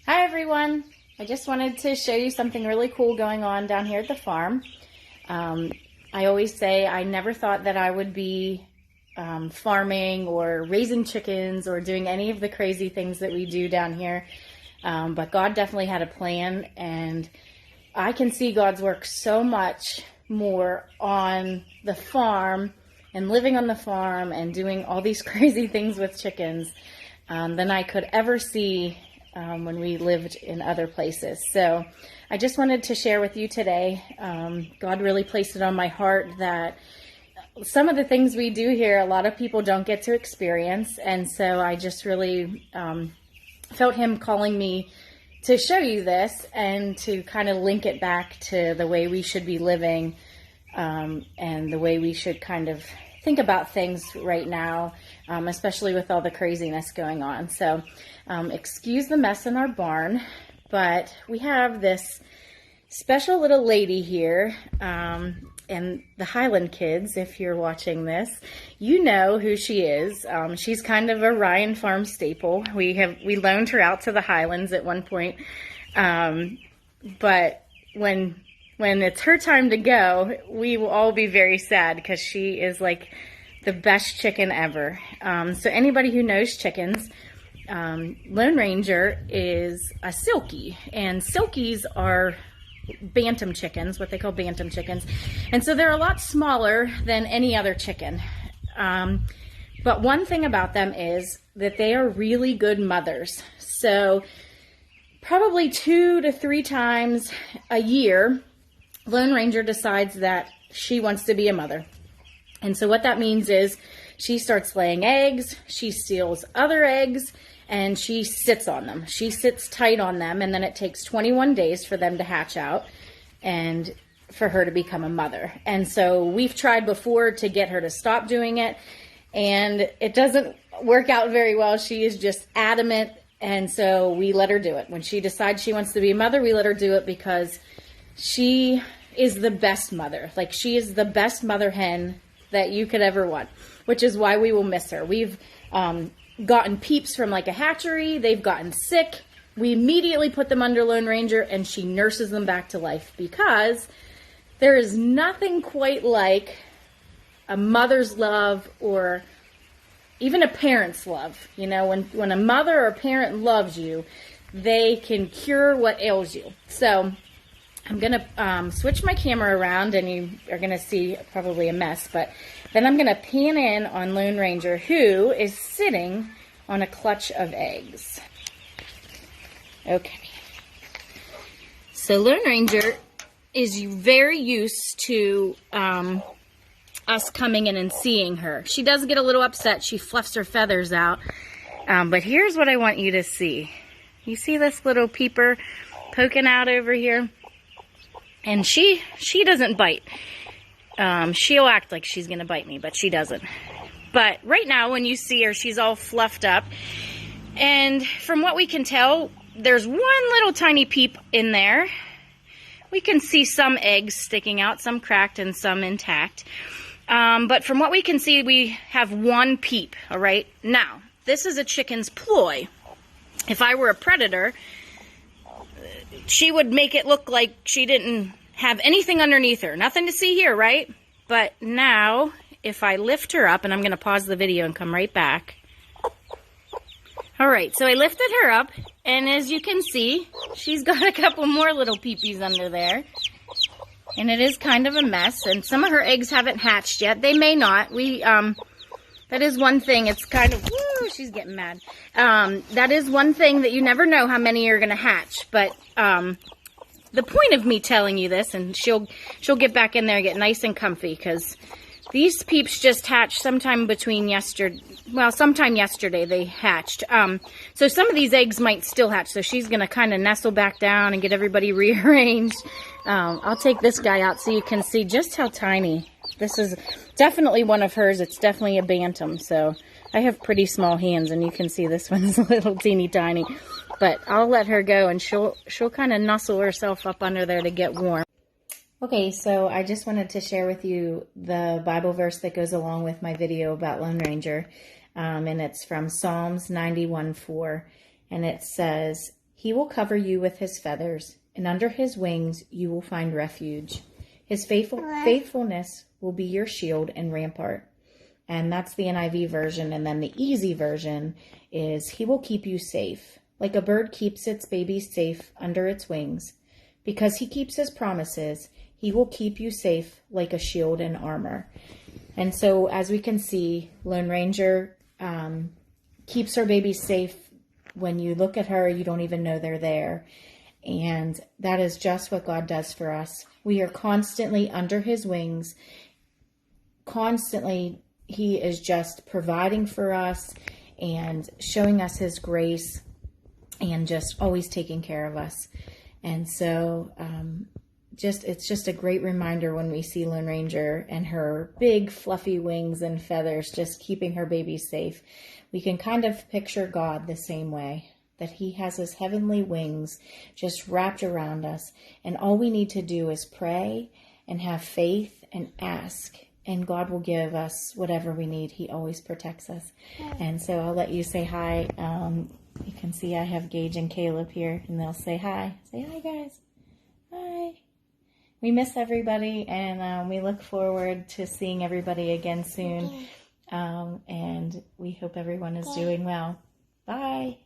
Hi everyone! I just wanted to show you something really cool going on down here at the farm. I always say I never thought that I would be farming or raising chickens or doing any of the crazy things that we do down here, but God definitely had a plan, and I can see God's work so much more on the farm and living on the farm and doing all these crazy things with chickens than I could ever see when we lived in other places. So I just wanted to share with you today. God really placed it on my heart that some of the things we do here, a lot of people don't get to experience. And so I just really felt Him calling me to show you this and to kind of link it back to the way we should be living and the way we should kind of think about things right now, especially with all the craziness going on. So excuse the mess in our barn, but we have this special little lady here, and the Highland kids, if you're watching this, you know who she is. She's kind of a Ryan Farm staple. We loaned her out to the Highlands at one point, but when it's her time to go, we will all be very sad because she is like the best chicken ever. So anybody who knows chickens, Lone Ranger is a silkie, and silkies are bantam chickens, what they call bantam chickens. And so they're a lot smaller than any other chicken. But one thing about them is that they are really good mothers. So probably 2 to 3 times a year, Lone Ranger decides that she wants to be a mother. And so what that means is she starts laying eggs, she steals other eggs, and she sits on them. She sits tight on them, and then it takes 21 days for them to hatch out and for her to become a mother. And so we've tried before to get her to stop doing it, and it doesn't work out very well. She is just adamant, and so we let her do it. When she decides she wants to be a mother, we let her do it because she is the best mother. Like, she is the best mother hen that you could ever want, which is why we will miss her. We've gotten peeps from like a hatchery. They've gotten sick. We immediately put them under Lone Ranger, and she nurses them back to life, because there is nothing quite like a mother's love or even a parent's love. You know, when a mother or a parent loves you, they can cure what ails you. So I'm going to switch my camera around, and you are going to see probably a mess, but then I'm going to pan in on Lone Ranger, who is sitting on a clutch of eggs. Okay. So Lone Ranger is very used to us coming in and seeing her. She does get a little upset. She fluffs her feathers out. But here's what I want you to see. You see this little peeper poking out over here? And she doesn't bite. She'll act like she's going to bite me, but she doesn't. But right now, when you see her, she's all fluffed up. And from what we can tell, there's one little tiny peep in there. We can see some eggs sticking out, some cracked and some intact. But from what we can see, we have one peep, all right? Now, this is a chicken's ploy. If I were a predator, she would make it look like she didn't have anything underneath her. Nothing to see here, right? But now, if I lift her up, and I'm going to pause the video and come right back. All right, so I lifted her up, and as you can see, she's got a couple more little peepees under there. And it is kind of a mess, and some of her eggs haven't hatched yet. They may not. That is one thing. It's kind of, woo, she's getting mad. That is one thing that you never know how many are going to hatch. But the point of me telling you this, and she'll get back in there and get nice and comfy, because these peeps just hatched sometime yesterday they hatched. So some of these eggs might still hatch, so she's going to kind of nestle back down and get everybody rearranged. I'll take this guy out so you can see just how tiny. This is definitely one of hers. It's definitely a bantam, so I have pretty small hands, and you can see this one's a little teeny tiny. But I'll let her go, and she'll kind of nuzzle herself up under there to get warm. Okay, so I just wanted to share with you the Bible verse that goes along with my video about Lone Ranger, and it's from Psalms 91:4, and it says, He will cover you with his feathers, and under his wings you will find refuge. His faithfulness will be your shield and rampart. And that's the NIV version. And then the easy version is, he will keep you safe, like a bird keeps its baby safe under its wings. Because he keeps his promises, he will keep you safe like a shield and armor. And so as we can see, Lone Ranger keeps her baby safe. When you look at her, you don't even know they're there. And that is just what God does for us. We are constantly under his wings. Constantly, he is just providing for us and showing us his grace and just always taking care of us. And so it's just a great reminder when we see Lone Ranger and her big fluffy wings and feathers just keeping her baby safe. We can kind of picture God the same way, that he has his heavenly wings just wrapped around us. And all we need to do is pray and have faith and ask. And God will give us whatever we need. He always protects us. And so I'll let you say hi. You can see I have Gage and Caleb here, and they'll say hi. Say hi, guys. Hi. We miss everybody, and we look forward to seeing everybody again soon. And we hope everyone is doing well. Bye.